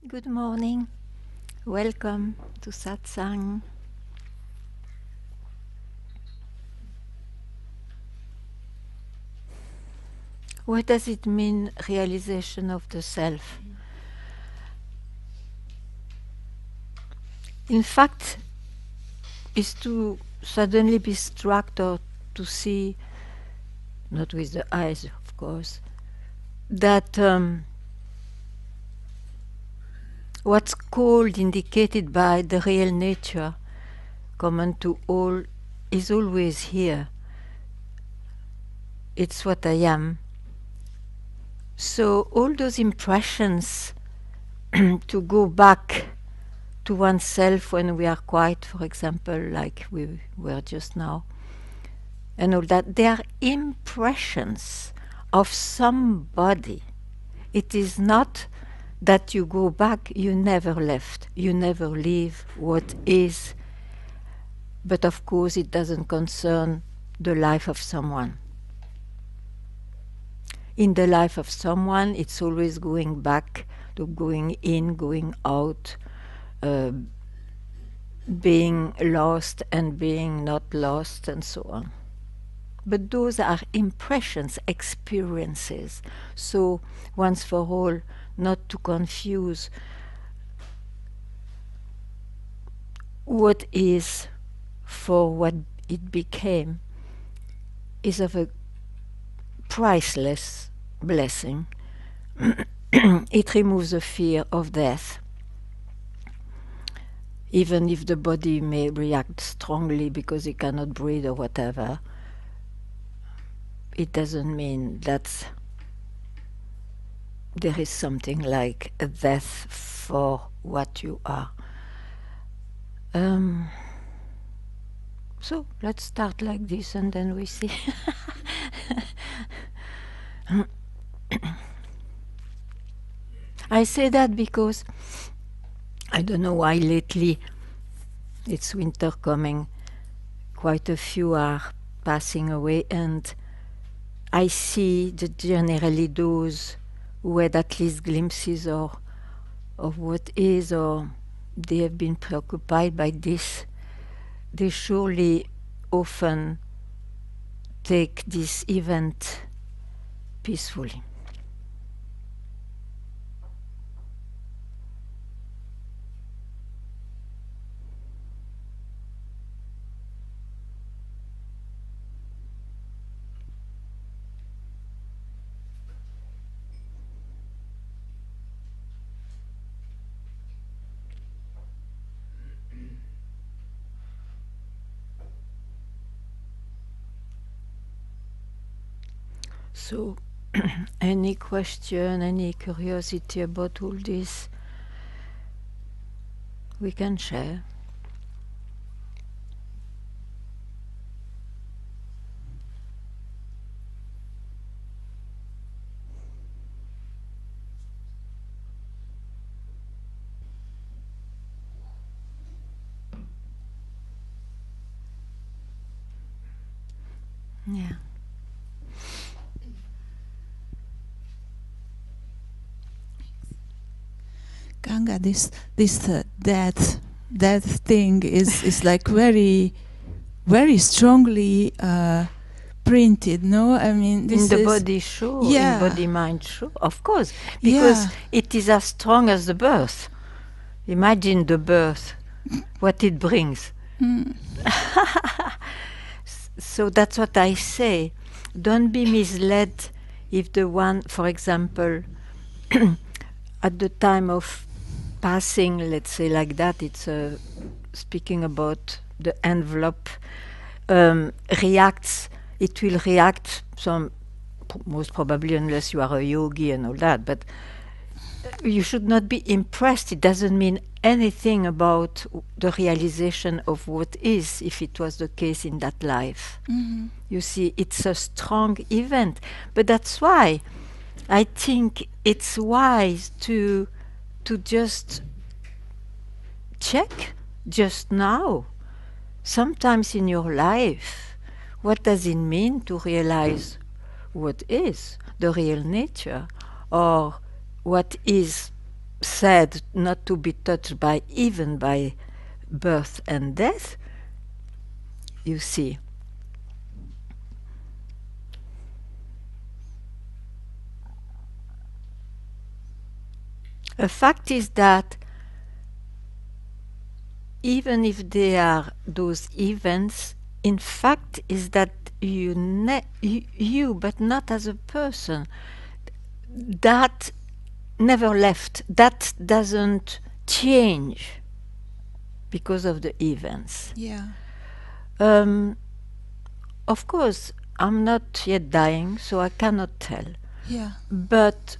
Good morning. Welcome to Satsang. What does it mean, realization of the self? In fact, is to suddenly be struck or to see, not with the eyes, of course, that what's called, indicated by the real nature, common to all, is always here. It's what I am. So all those impressions to go back to oneself when we are quiet, for example, like we were just now, and all that, they are impressions of somebody. It is not that you go back, you never left, you never leave what is, but of course it doesn't concern the life of someone. In the life of someone, it's always going back, to going in, going out, being lost and being not lost, and so on. But those are impressions, experiences. So, once for all, not to confuse what is for what it became is of a priceless blessing. It removes the fear of death. Even if the body may react strongly because it cannot breathe or whatever, it doesn't mean that there is something like a death for what you are. So let's start like this and then we see. I say that because I don't know why lately, it's winter coming, quite a few are passing away, and I see that generally those who had at least glimpses of what is, or they have been preoccupied by this, they surely often take this event peacefully. So, any question, any curiosity about all this, we can share. Yeah. Ganga, that thing is like very strongly printed. No, I mean this in the is body, sure. yeah, In body, mind, sure. Of course, because yeah. it is as strong as the birth. Imagine the birth, what it brings. Mm. So that's what I say. Don't be misled if the one, for example, at the time of passing, let's say like that, it's speaking about the envelope, reacts, it will react most probably, unless you are a yogi and all that, but you should not be impressed. It doesn't mean anything about the realization of what is, if it was the case in that life. Mm-hmm. You see, it's a strong event. But that's why I think it's wise to just check just now, sometimes in your life, what does it mean to realize what is the real nature, or what is said not to be touched by even by birth and death, you see. A fact is that even if they are those events, in fact is that you, but not as a person, that never left. That doesn't change because of the events. Yeah. Of course, I'm not yet dying, so I cannot tell. Yeah. But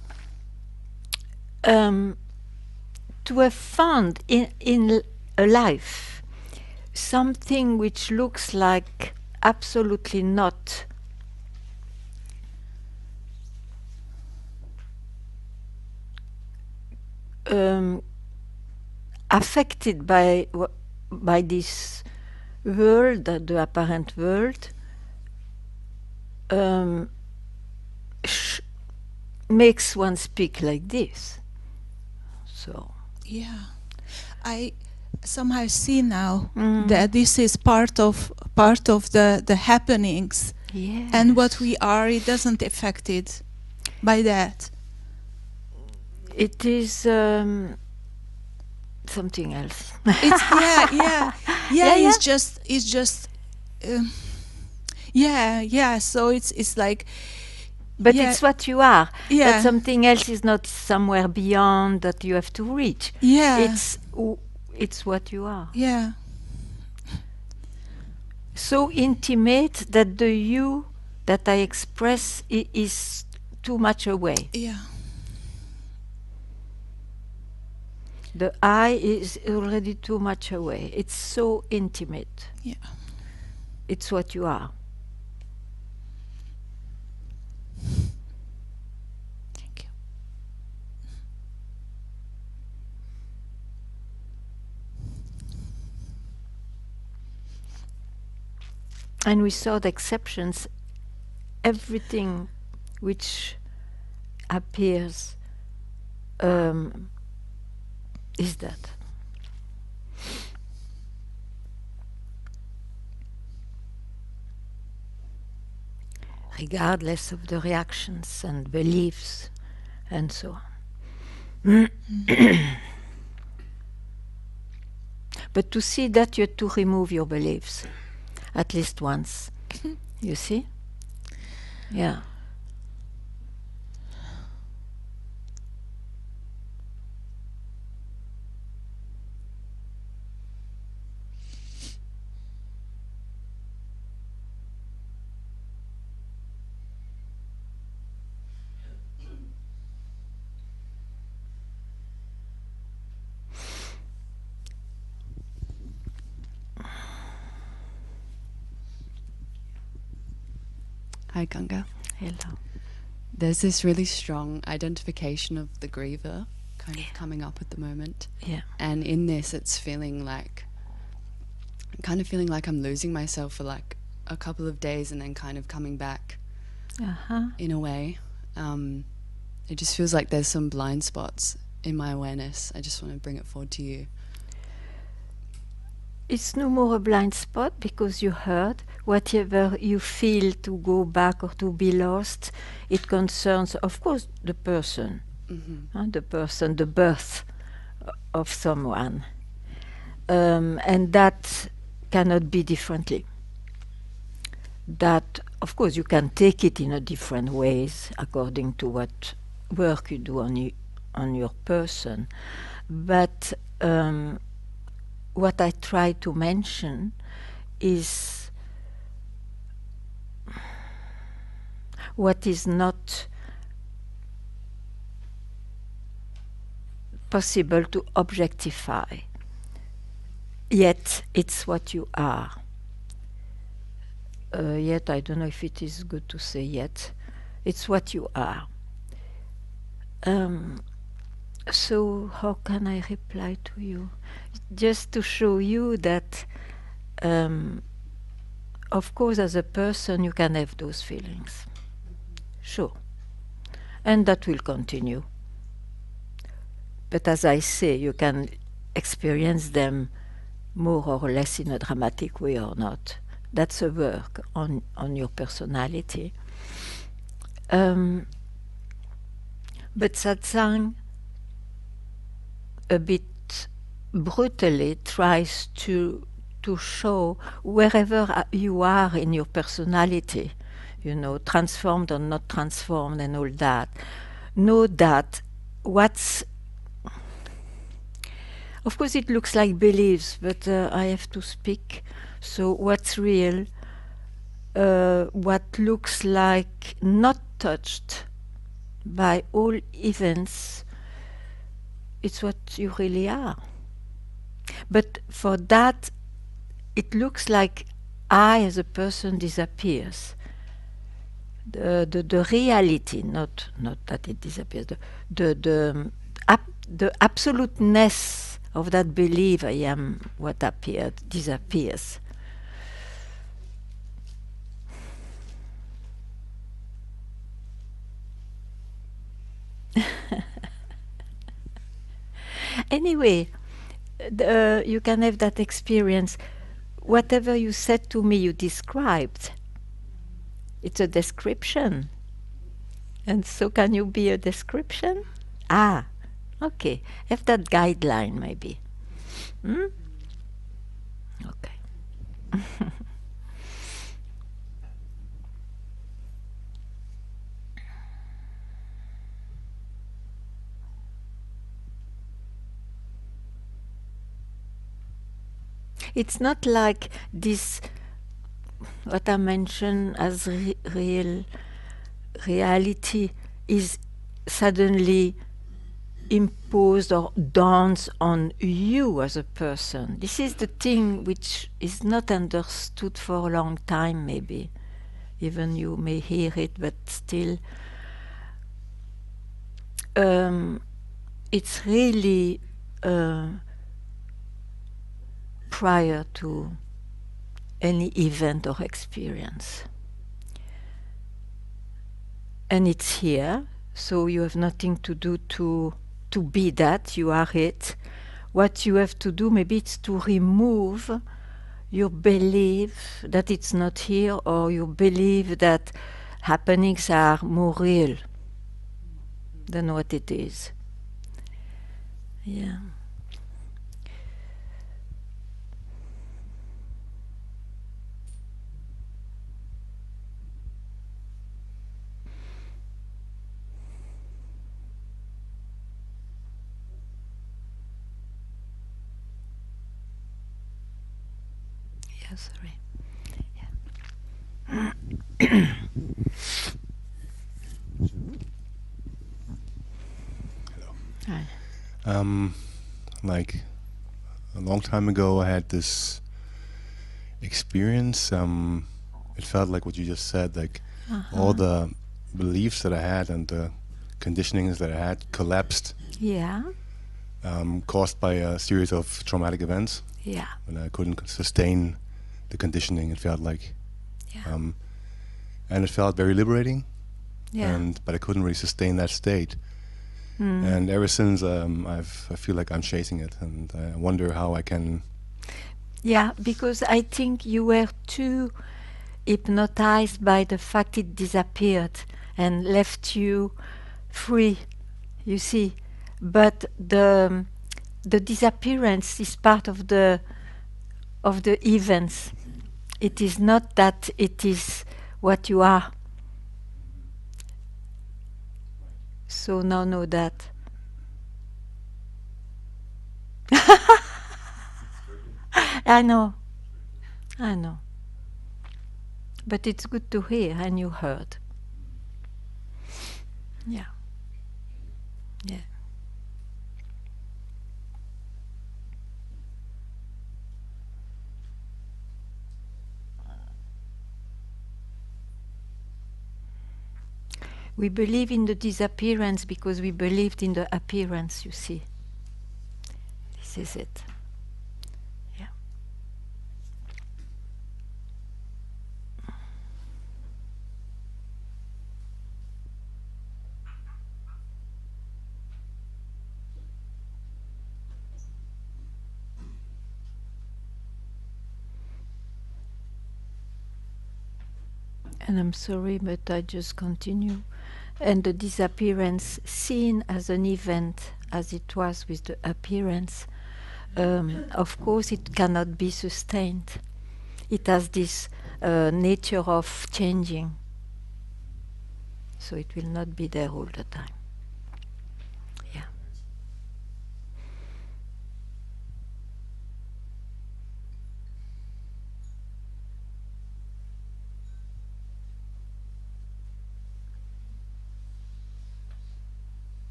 to have found in a life something which looks like absolutely not affected by this world, the apparent world, makes one speak like this. So Yeah. I somehow see now Mm. that this is part of the happenings, yes. and what we are, it doesn't affect it by that. It is something else. It's yeah. Yeah. It's just yeah. So it's like, But yeah, it's what you are. yeah. That something else is not somewhere beyond that you have to reach. Yeah. It's what you are. Yeah. So intimate that the you that I express is too much away. Yeah. The I is already too much away. It's so intimate. Yeah. It's what you are. Thank you. And without exceptions, everything which appears is that. Regardless of the reactions and beliefs and so on. But to see that, you have to remove your beliefs at least once. You see? Yeah. Hi, Ganga. Hello. There's this really strong identification of the griever kind of coming up at the moment. Yeah. And in this, it's feeling like I'm losing myself for like a couple of days and then kind of coming back in a way. It just feels like there's some blind spots in my awareness. I just want to bring it forward to you. It's no more a blind spot because you heard whatever you feel to go back or to be lost. It concerns, of course, the person, the person, the birth of someone, and that cannot be differently. That, of course, you can take it in a different ways according to what work you do on your person, but. What I try to mention is what is not possible to objectify. Yet it's what you are. Yet, I don't know if it is good to say yet. It's what you are. So how can I reply to you? Just to show you that, of course, as a person, you can have those feelings. Sure. And that will continue. But as I say, you can experience them more or less in a dramatic way or not. That's a work on your personality. But satsang a bit brutally tries to show wherever you are in your personality, transformed or not transformed and all that. Know that of course it looks like beliefs, but I have to speak. So what's real, what looks like not touched by all events, it's what you really are. But for that, it looks like I as a person disappears. The reality, not that it disappears, the absoluteness of that belief I am what appeared disappears. Anyway, you can have that experience. Whatever you said to me, you described. It's a description. And so can you be a description? Ah, okay. Have that guideline maybe. Hmm? Okay. It's not like this, what I mentioned as real reality is suddenly imposed or dawns on you as a person. This is the thing which is not understood for a long time, maybe. Even you may hear it, but still, it's really prior to any event or experience. And it's here, so you have nothing to do to be that, you are it. What you have to do, maybe it's to remove your belief that it's not here, or your belief that happenings are more real than what it is. Yeah. Yeah, sorry. Hello. Hi. Like a long time ago, I had this experience. It felt like what you just said, like all the beliefs that I had and the conditionings that I had collapsed, Yeah. caused by a series of traumatic events. Yeah. And I couldn't sustain the conditioning. It felt like, Yeah. and it felt very liberating. Yeah. But I couldn't really sustain that state. And ever since, I feel like I'm chasing it, and I wonder how I can. Yeah, because I think you were too hypnotized by the fact it disappeared and left you free, you see. But the disappearance is part of the events. It is not that it is what you are. So now know that. I know. I know. But it's good to hear, and you heard. Yeah. Yeah. We believe in the disappearance because we believed in the appearance, you see. This is it. Yeah. And I'm sorry, but I just continue. And the disappearance seen as an event, as it was with the appearance, of course it cannot be sustained. It has this nature of changing. So it will not be there all the time. Yeah.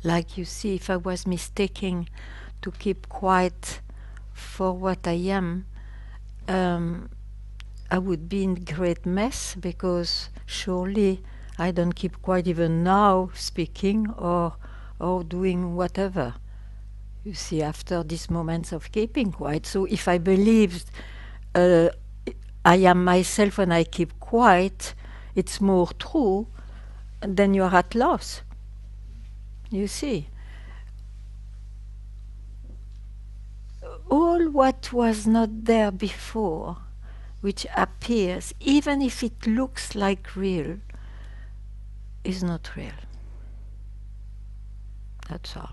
Like you see, if I was mistaking to keep quiet for what I am, I would be in great mess, because surely I don't keep quiet even now speaking or doing whatever. You see, after these moments of keeping quiet. So if I believed I am myself when I keep quiet, it's more true, then you are at loss. You see. All what was not there before, which appears, even if it looks like real, is not real. That's all.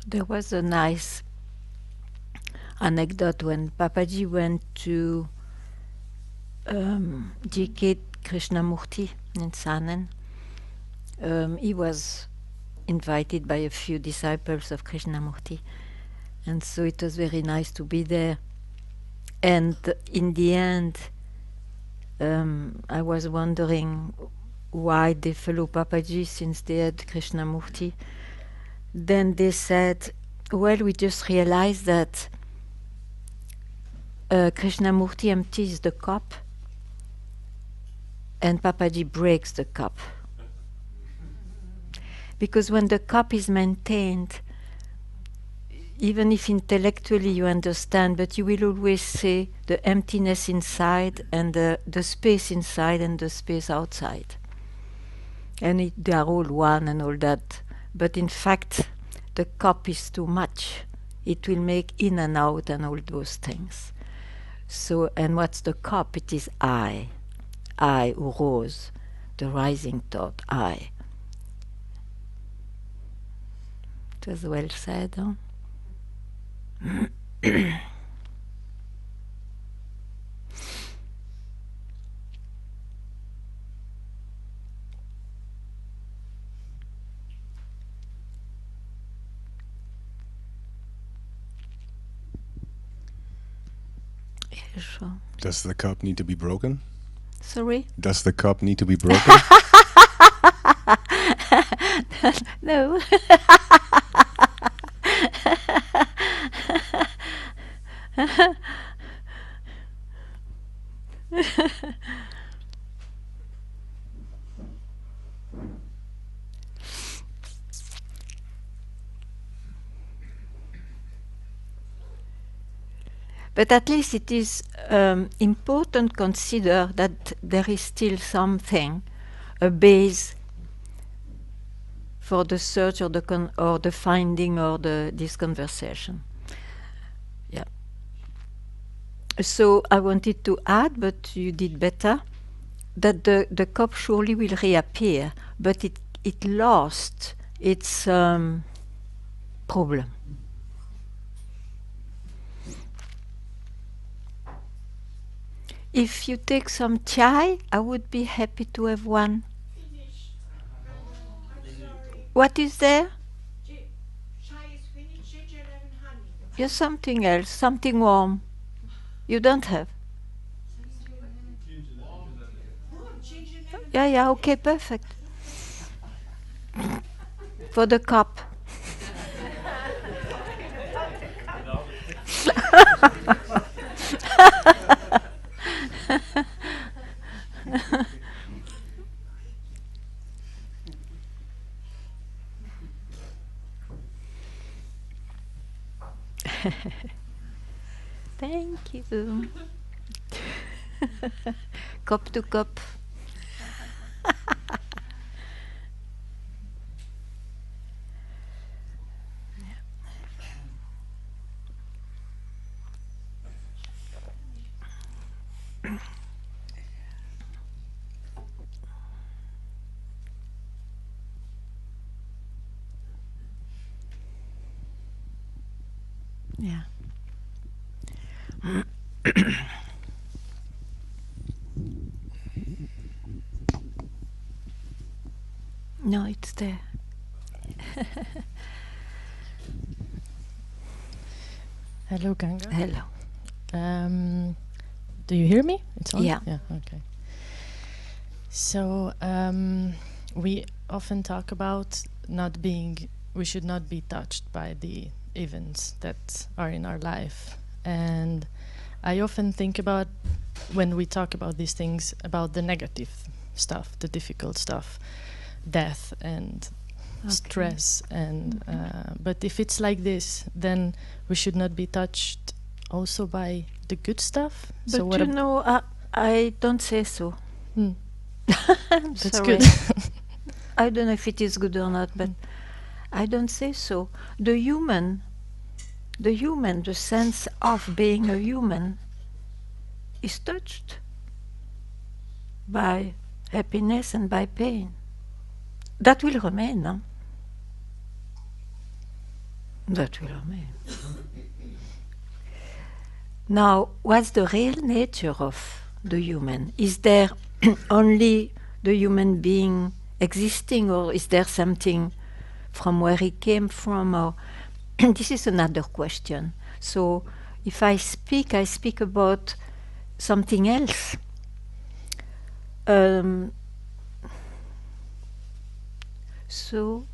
There was a nice anecdote when Papaji went to GK Krishnamurti in Sanen. He was invited by a few disciples of Krishnamurti, and so it was very nice to be there. And in the end, I was wondering why they follow Papaji since they had Krishnamurti. Then they said, well, we just realized that Krishnamurti empties the cup and Papaji breaks the cup. Because when the cup is maintained, even if intellectually you understand, but you will always see the emptiness inside and the space inside and the space outside. And they are all one and all that. But in fact, the cup is too much. It will make in and out and all those things. So, and what's the cup? It is I, Rose, the rising thought, I. It was well said, huh? Yeah, sure. Does the cup need to be broken? Sorry? Does the cup need to be broken? No. But at least it is important to consider that there is still something, a base for the search or the finding or this conversation. Yeah. So I wanted to add, but you did better, that the cup surely will reappear, but it lost its problem. If you take some chai, I would be happy to have one. Finished. What is there? Chai is finished, ginger and honey. Yes, something else, something warm. You don't have? Ginger lemon. Yeah, okay, perfect. For the cup. Thank you. Cup to cup. Yeah. No, it's there. Hello, Ganga. Hello. Do you hear me? It's on? Yeah. Yeah, okay. So, we often talk about we should not be touched by the events that are in our life. And I often think about, when we talk about these things, about the negative stuff, the difficult stuff, death and stress. And but if it's like this, then we should not be touched also by the good stuff. But so what you know, I don't say so. Hmm. I'm That's sorry. good. I don't know if it is good or not, but I don't say so. The human, the sense of being a human is touched by happiness and by pain. That will remain, no? That will remain. Now, what's the real nature of the human? Is there only the human being existing, or is there something from where he came from? Or this is another question. So, if I speak about something else. So,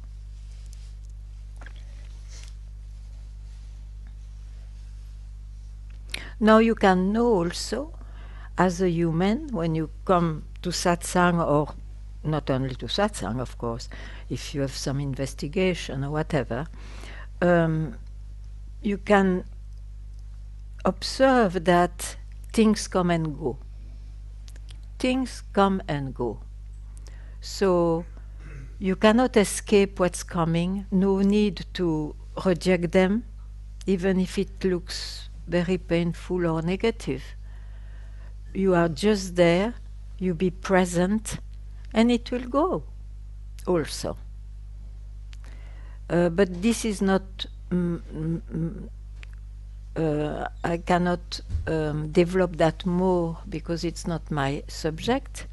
now you can know also, as a human, when you come to Satsang, or not only to Satsang, of course, if you have some investigation or whatever, you can observe that things come and go. Things come and go. So you cannot escape what's coming, no need to reject them, even if it looks very painful or negative. You are just there, you be present, and it will go also. But this is not, I cannot develop that more because it's not my subject.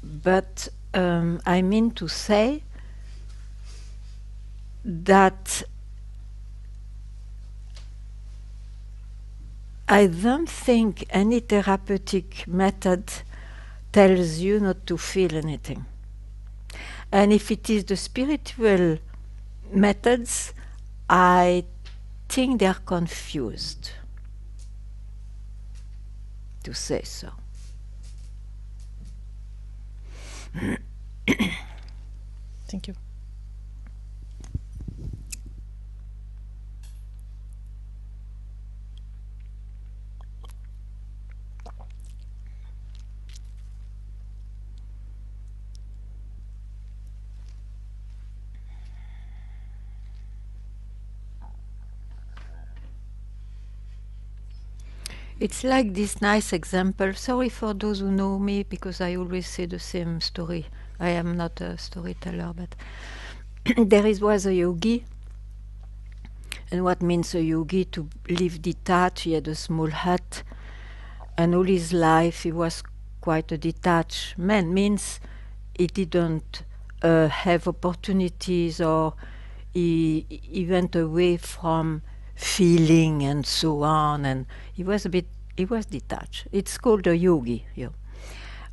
But I mean to say that I don't think any therapeutic method tells you not to feel anything. And if it is the spiritual methods, I think they are confused, to say so. Thank you. It's like this nice example. Sorry for those who know me, because I always say the same story. I am not a storyteller, but there was a yogi. And what means a yogi? To live detached. He had a small hut. And all his life he was quite a detached man. Means he didn't have opportunities, or he went away from feeling and so on, and he was detached. It's called a yogi. Yeah.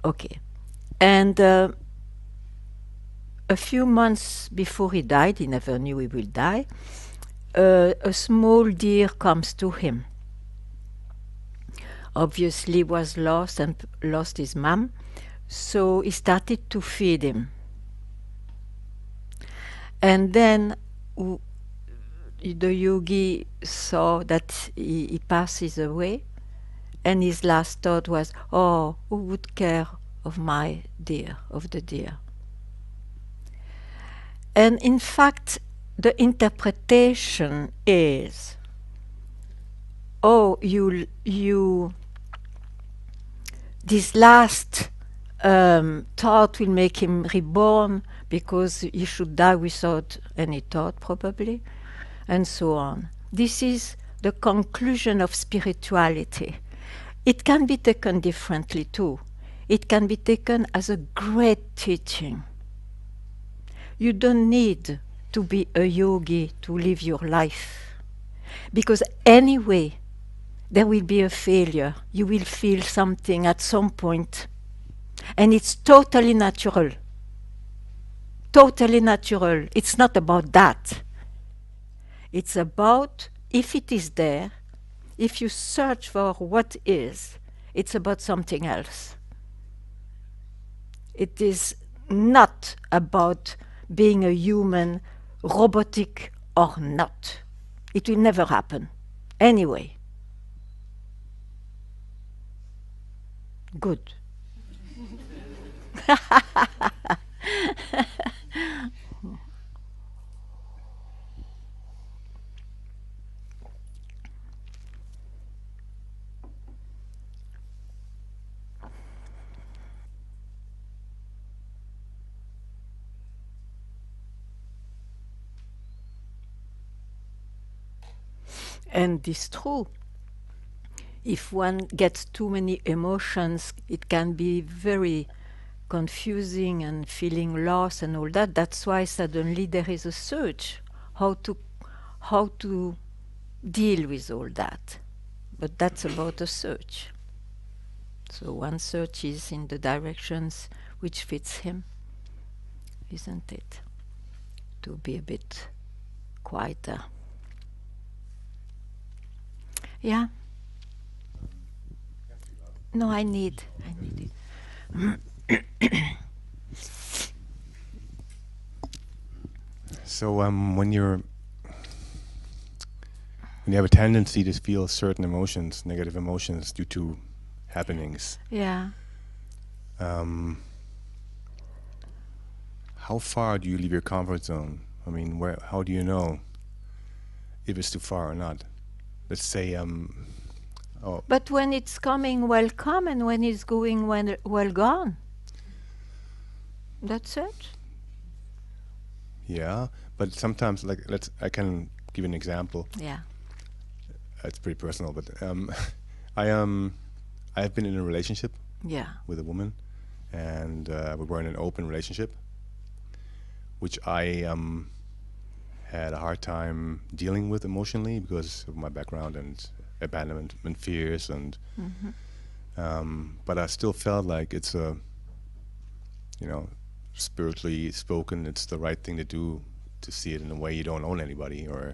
Okay. And a few months before he died, he never knew he will die, a small deer comes to him. Obviously was lost and lost his mom, so he started to feed him. And then the yogi saw that he passes away, and his last thought was, "Oh, who would care of my dear, of the dear?" And in fact, the interpretation is, "Oh, you, this last thought will make him reborn because he should die without any thought, probably," and so on. This is the conclusion of spirituality. It can be taken differently too. It can be taken as a great teaching. You don't need to be a yogi to live your life, because anyway, there will be a failure. You will feel something at some point, and it's totally natural. Totally natural. It's not about that. It's about, if it is there, if you search for what is, it's about something else. It is not about being a human, robotic or not. It will never happen. Anyway. Good. And it's true. If one gets too many emotions, it can be very confusing and feeling lost and all that. That's why suddenly there is a search how to deal with all that. But that's about a search. So one search is in the directions which fits him, isn't it? To be a bit quieter. Yeah? No, I need it. So when you have a tendency to feel certain emotions, negative emotions, due to happenings, Yeah. how far do you leave your comfort zone? I mean, how do you know if it's too far or not? Let's say, But when it's coming, welcome, and when it's going, well gone. That's it. Yeah, but sometimes, like, I can give an example. Yeah. It's pretty personal, but I've been in a relationship. Yeah. With a woman, and we were in an open relationship, which I had a hard time dealing with emotionally because of my background and abandonment fears, and but I still felt like it's spiritually spoken, it's the right thing to do, to see it in a way you don't own anybody, or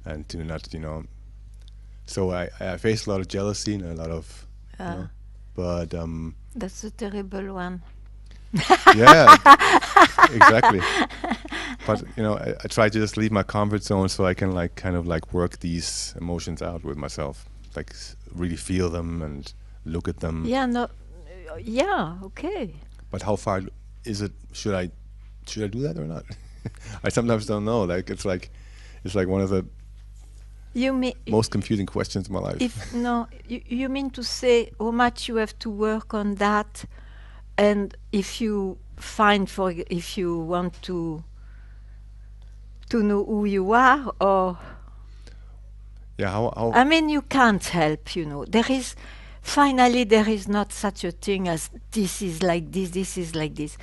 and to not so I faced a lot of jealousy and a lot of but that's a terrible one. yeah, exactly. But I try to just leave my comfort zone so I can kind of work these emotions out with myself, like really feel them and look at them. Yeah, no, yeah, okay. But how far is it? Should I do that or not? I sometimes don't know. It's like one of the most confusing questions in my life. You mean to say how much you have to work on that, and if you if you want to know who you are, or yeah, how I mean, you can't help. There is not such a thing as this is like this is like this.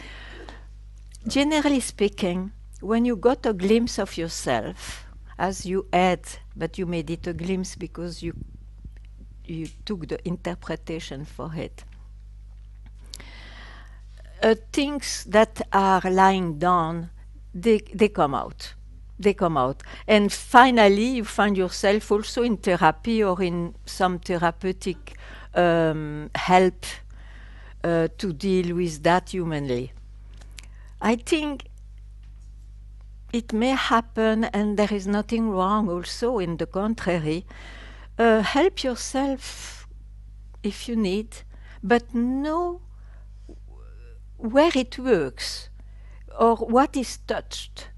Generally speaking, when you got a glimpse of yourself, as you had, but you made it a glimpse because you took the interpretation for it. Things that are lying down, they come out. They come out. And finally, you find yourself also in therapy or in some therapeutic help to deal with that humanly. I think it may happen, and there is nothing wrong also, in the contrary. Help yourself if you need, but know where it works or what is touched.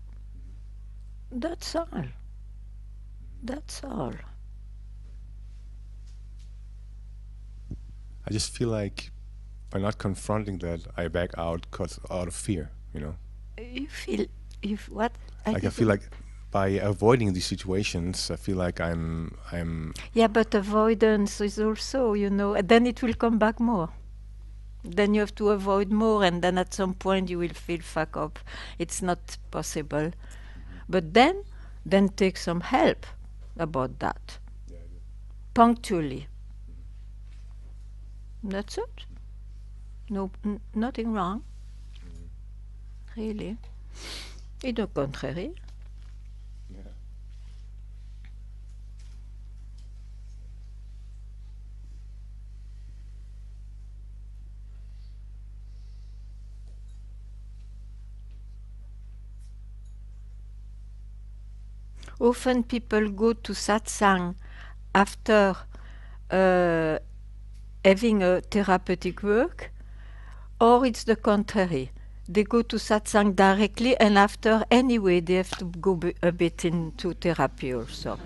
That's all. That's all. I just feel like by not confronting that, I back out out of fear, you know? You feel, what? I feel like by avoiding these situations, I feel like I'm. Yeah, but avoidance is also, then it will come back more. Then you have to avoid more, and then at some point you will feel fuck up. It's not possible. But then take some help about that. Punctually. That's it. No, nothing wrong. Really. Et au contraire. Often people go to satsang after having a therapeutic work, or it's the contrary. They go to satsang directly, and after, anyway, they have to go a bit into therapy also.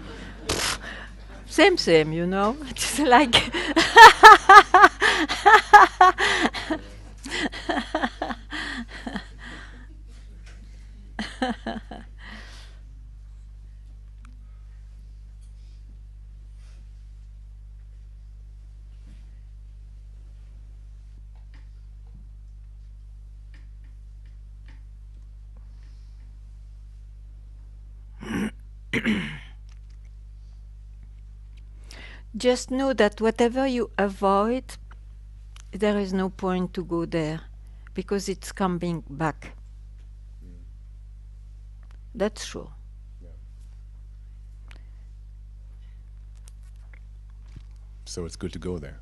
Same, It's like... Just know that whatever you avoid, there is no point to go there, because it's coming back. That's true. So it's good to go there.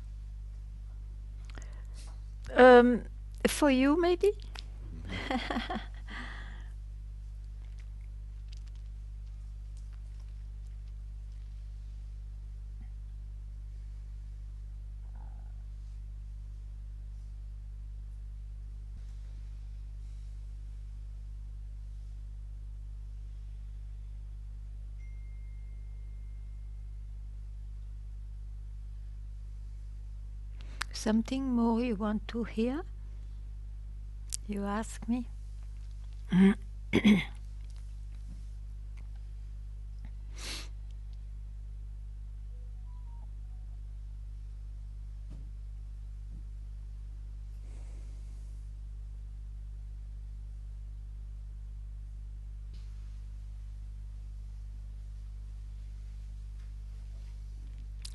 For you, maybe? Something more you want to hear? You ask me?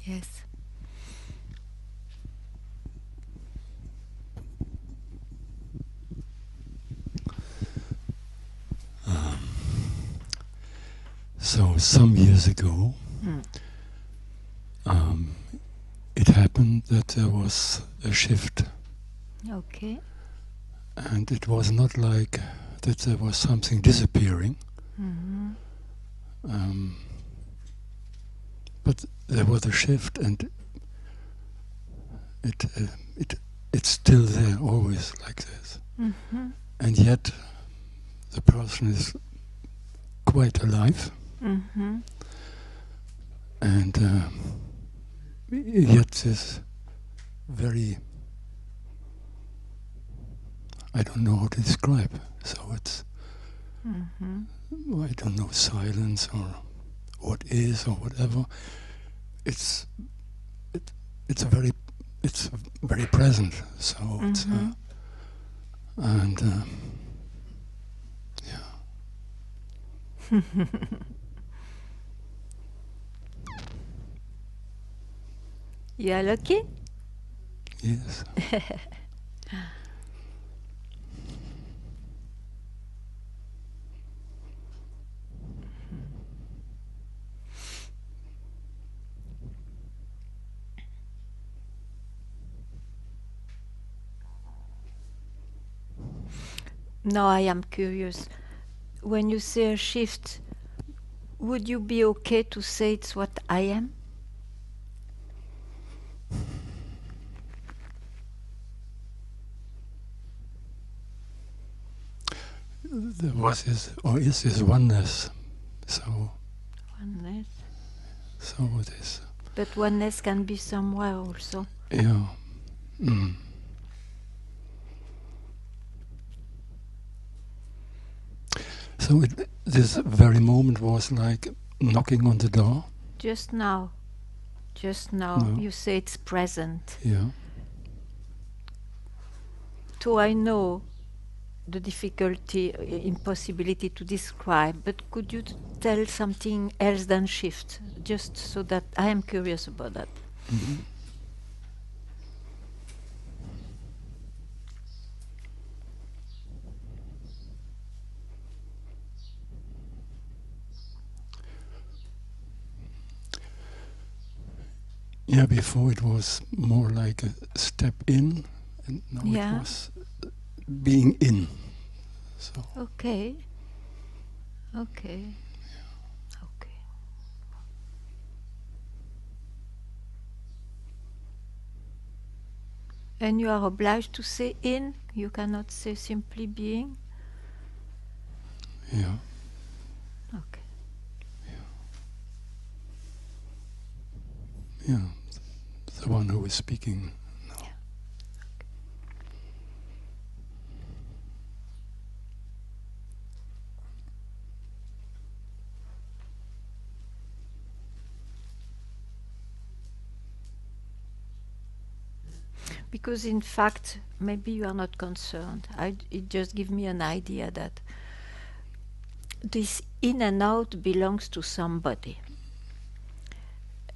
Yes. So some years ago, it happened that there was a shift. Okay. And it was not like that there was something disappearing. But there was a shift, and it's still there, always like this. And yet the person is quite alive. And yet this very, I don't know how to describe. So it's, I don't know, silence or what is or whatever. It's very present. So it's and yeah. You are lucky? Yes. Now I am curious. when you say a shift, would you be okay to say it's what I am? There was this, or is this oneness. So Oneness. So it is. But oneness can be somewhere also. Yeah. Mm. So this very moment was like knocking on the door. Just now, No. you say it's present. Yeah. So I know the difficulty, impossibility to describe, but could you tell something else than shift, just so that I am curious about that? Mm-hmm. Yeah, before it was more like a step in, and now it was being in. So. Okay. Okay. Okay. And you are obliged to say in, you cannot say simply being? Yeah. Okay. Yeah. The one who is speaking now. Yeah. Okay. Because in fact, maybe you are not concerned. It just gives me an idea that this in and out belongs to somebody.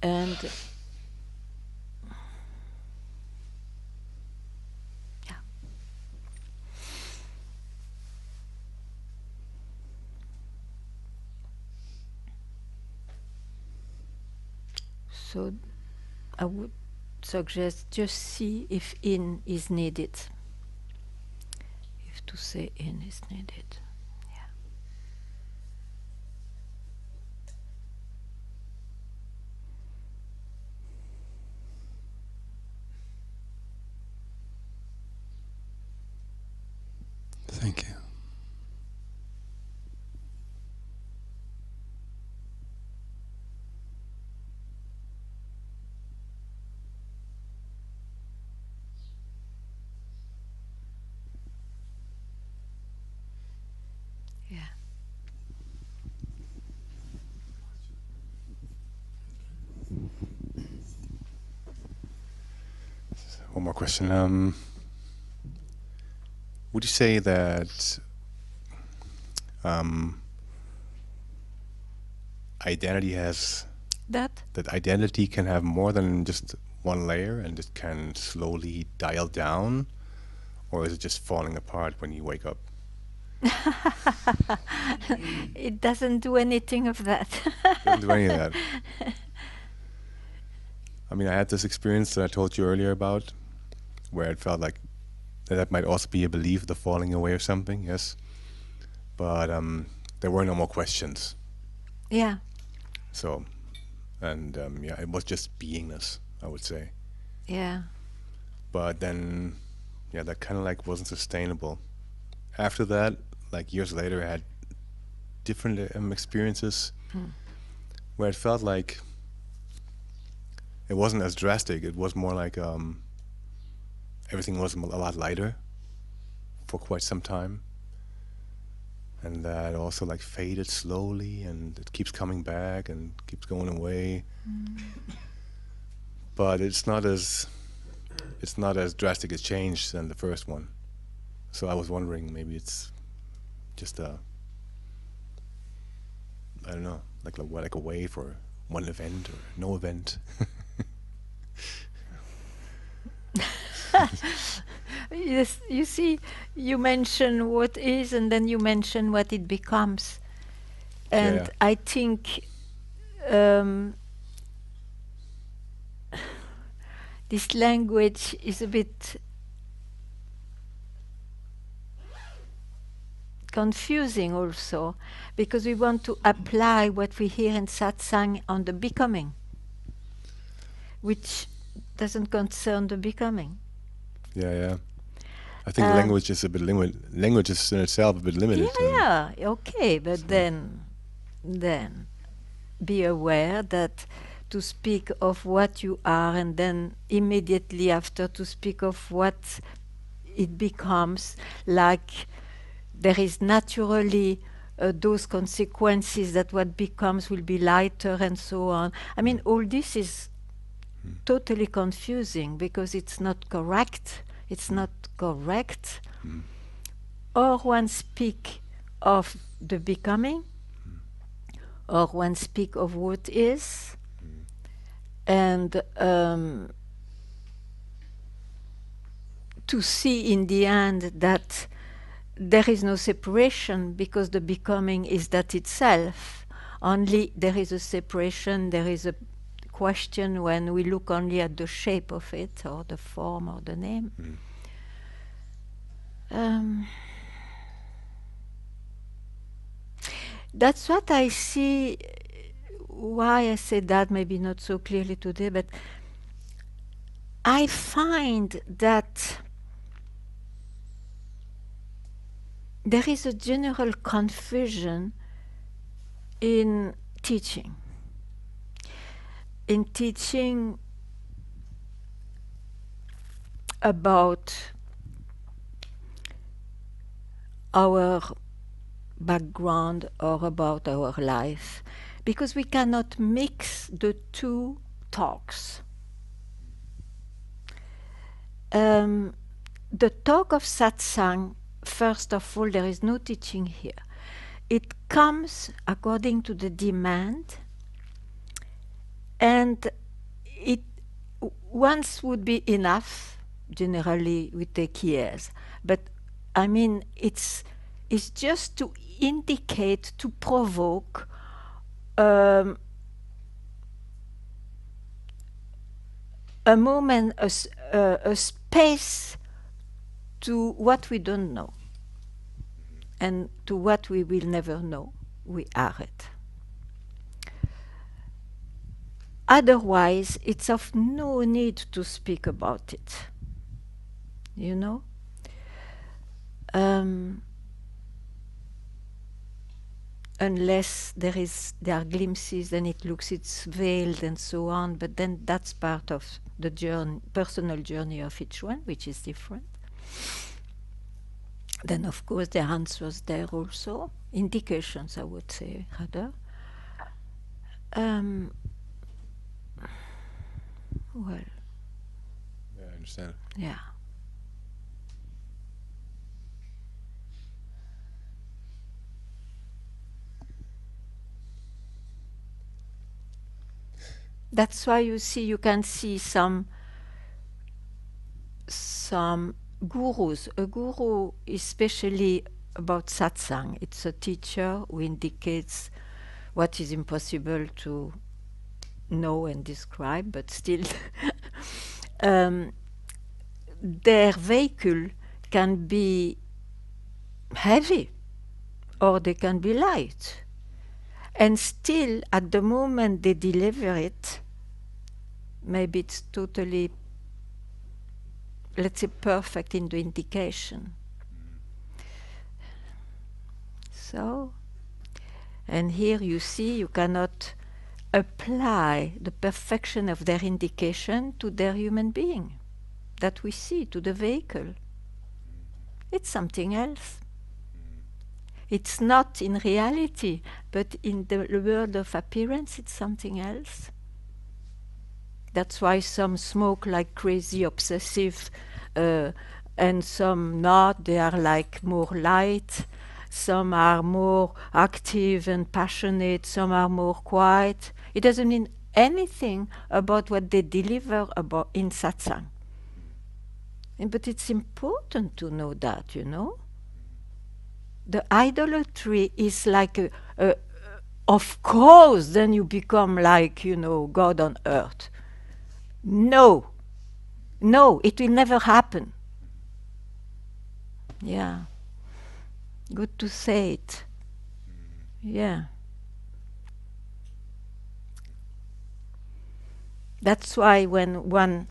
And yeah. So I would suggest just see if in is needed. If to say in is needed. Yeah. Thank you. Yeah. One more question. Would you say that identity has That? that identity can have more than just one layer and it can slowly dial down, or is it just falling apart when you wake up? It doesn't do anything of that. Doesn't do any of that. I mean, I had this experience that I told you earlier about, where it felt like that might also be a belief, the falling away of something, yes. But there were no more questions. Yeah. So, and yeah, it was just beingness, I would say. Yeah. But then, yeah, that kind of like wasn't sustainable. After that, like years later, I had different experiences where it felt like it wasn't as drastic. It was more like everything was a lot lighter for quite some time. And that also like faded slowly, and it keeps coming back and keeps going away. But it's not as drastic a change than the first one. So I was wondering, maybe it's just I don't know, like a wave or one event or no event. Yes, you see, you mention what is and then you mention what it becomes. And Yeah. I think this language is a bit confusing also, because we want to apply what we hear in satsang on the becoming, which doesn't concern the becoming. Yeah. I think language is a bit limited. Language is in itself a bit limited. Yeah, okay, but then be aware that to speak of what you are and then immediately after to speak of what it becomes, like there is naturally those consequences that what becomes will be lighter and so on. I mean, all this is totally confusing because it's not correct. It's not correct. Or one speak of the becoming, or one speak of what is, and to see in the end that there is no separation because the becoming is that itself. Only there is a separation, there is a question when we look only at the shape of it, or the form, or the name. That's what I see, why I say that, maybe not so clearly today, but I find that there is a general confusion in teaching. In teaching about our background or about our life, because we cannot mix the two talks. The talk of satsang, first of all, there is no teaching here. It comes according to the demand, and it once would be enough. Generally, we take years, but I mean, it's just to indicate, to provoke a moment, a space to what we don't know and to what we will never know. We are it. Otherwise, it's of no need to speak about it. You know? Unless there are glimpses, then it looks it's veiled and so on, but then that's part of the journey, personal journey of each one, which is different. Then of course there are answers there also, indications I would say rather. Well. Yeah, I understand. Yeah. That's why you can see some gurus. A guru, especially about satsang, it's a teacher who indicates what is impossible to know and describe, but still their vehicle can be heavy or they can be light. And still, at the moment they deliver it, maybe it's totally, let's say, perfect in the indication. So, and here you see you cannot apply the perfection of their indication to their human being that we see, to the vehicle. It's something else. It's not in reality, but in the world of appearance, it's something else. That's why some smoke like crazy, obsessive, and some not. They are like more light. Some are more active and passionate. Some are more quiet. It doesn't mean anything about what they deliver about in satsang. But it's important to know that, you know. The idolatry is like of course, then you become like, you know, God on earth. No, it will never happen. Yeah. Good to say it. Yeah. That's why when one,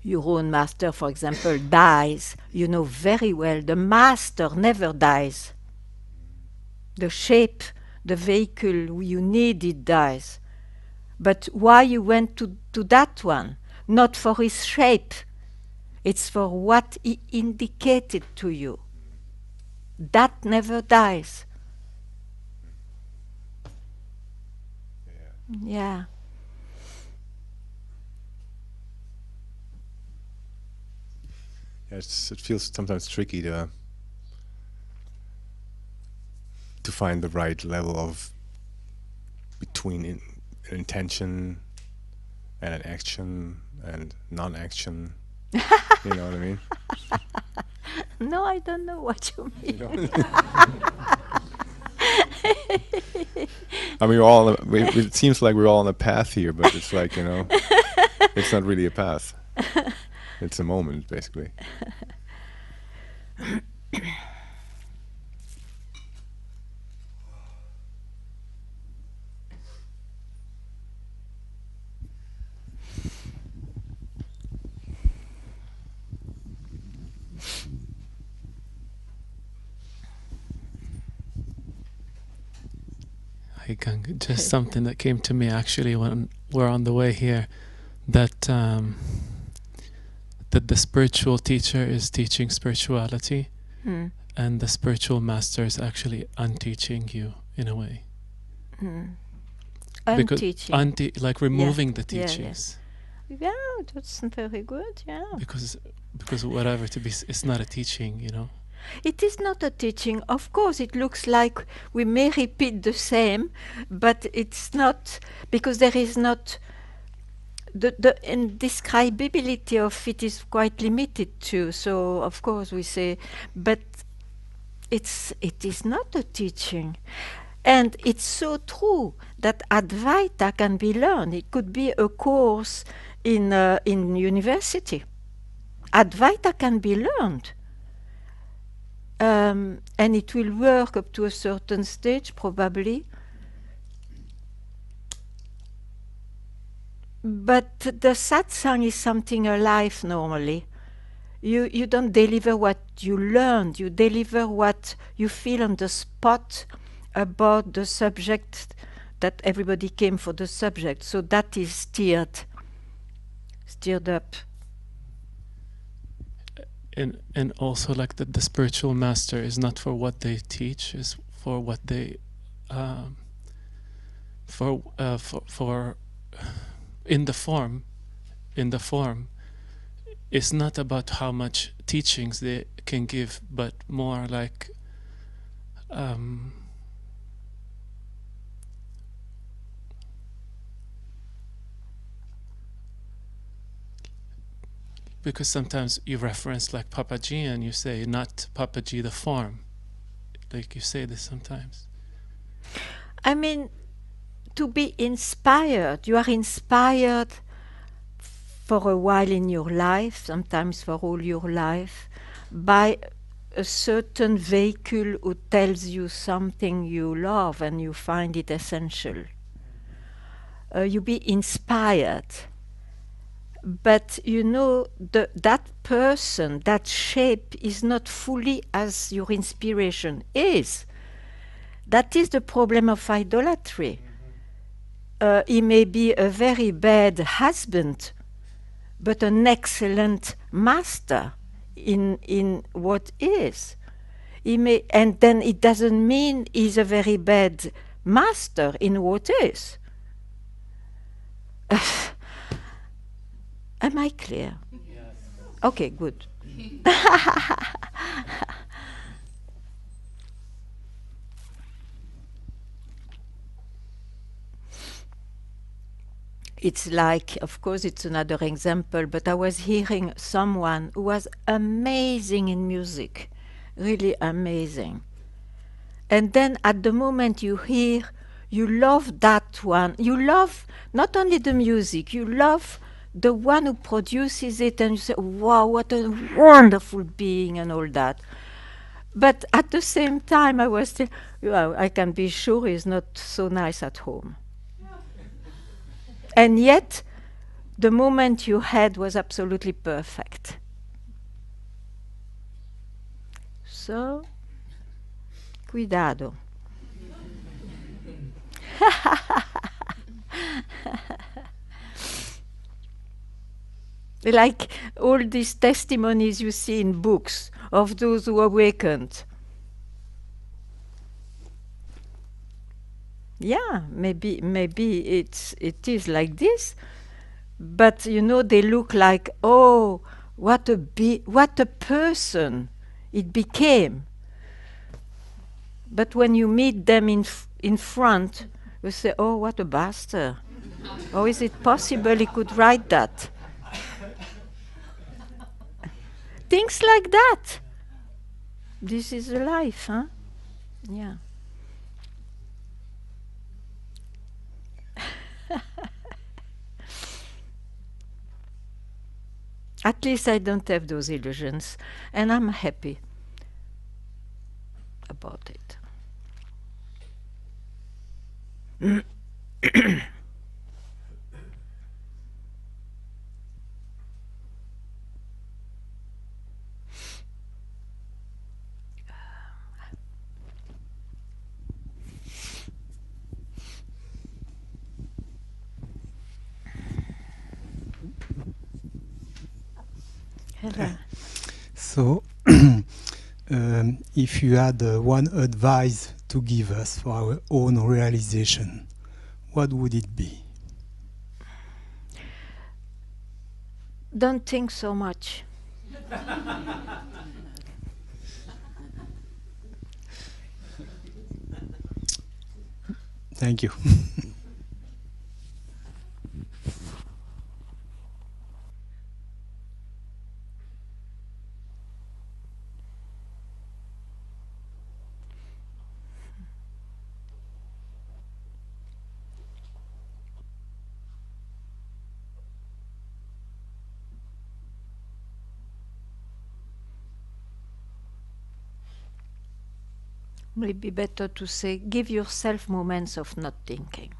your own master, for example, dies, you know very well the master never dies. The shape, the vehicle you needed dies. But why you went to that one? Not for his shape. It's for what he indicated to you. That never dies. Yeah. Yeah, it feels sometimes tricky to find the right level of between an intention and an action and non-action. You know what I mean? No, I don't know what you mean. You know? I mean, we're all it seems like we're all on a path here, but it's like, you know, it's not really a path. It's a moment, basically. Hey, Ganga, just something that came to me actually when we're on the way here, that that the spiritual teacher is teaching spirituality, and the spiritual master is actually unteaching you in a way. Unteaching. Like removing the teachings. Yeah, that's very good, yeah. Because whatever it's not a teaching, you know. It is not a teaching. Of course, it looks like we may repeat the same, but it's not, because there is not, the indescribability of it is quite limited too. So, of course, we say, but it is not a teaching. And it's so true that Advaita can be learned. It could be a course in university. Advaita can be learned. And it will work up to a certain stage, probably. But the satsang is something alive normally. You don't deliver what you learned, you deliver what you feel on the spot about the subject, that everybody came for the subject. So that is stirred up. And also like the spiritual master is not for what they teach, is for what they for in the form it's not about how much teachings they can give, but more like because sometimes you reference like Papaji and you say not Papaji the form, like you say this sometimes. I mean, to be inspired, you are inspired for a while in your life, sometimes for all your life, by a certain vehicle who tells you something you love and you find it essential. You be inspired. But you know, that person, that shape is not fully as your inspiration is. That is the problem of idolatry. He may be a very bad husband, but an excellent master in what is. He may, and then it doesn't mean he's a very bad master in what is. Am I clear? Yes. Okay, good. It's like, of course, it's another example, but I was hearing someone who was amazing in music, really amazing. And then at the moment you hear, you love that one. You love not only the music, you love the one who produces it, and you say, wow, what a wonderful being and all that. But at the same time, I was still, well, I can be sure he's not so nice at home. And yet, the moment you had was absolutely perfect. So, cuidado. Like all these testimonies you see in books of those who awakened. Yeah, maybe it is like this, but you know they look like, oh, what a person it became. But when you meet them in front, you say, oh, what a bastard. How is it possible he could write that? Things like that. This is life, huh? Yeah. At least I don't have those illusions, and I'm happy about it. Hello. So, if you had one advice to give us for our own realization, what would it be? Don't think so much. Thank you. Maybe better to say, give yourself moments of not thinking.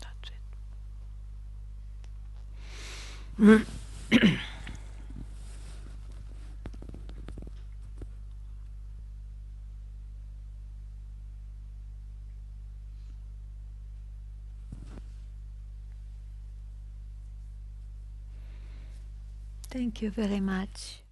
That's it. Thank you very much.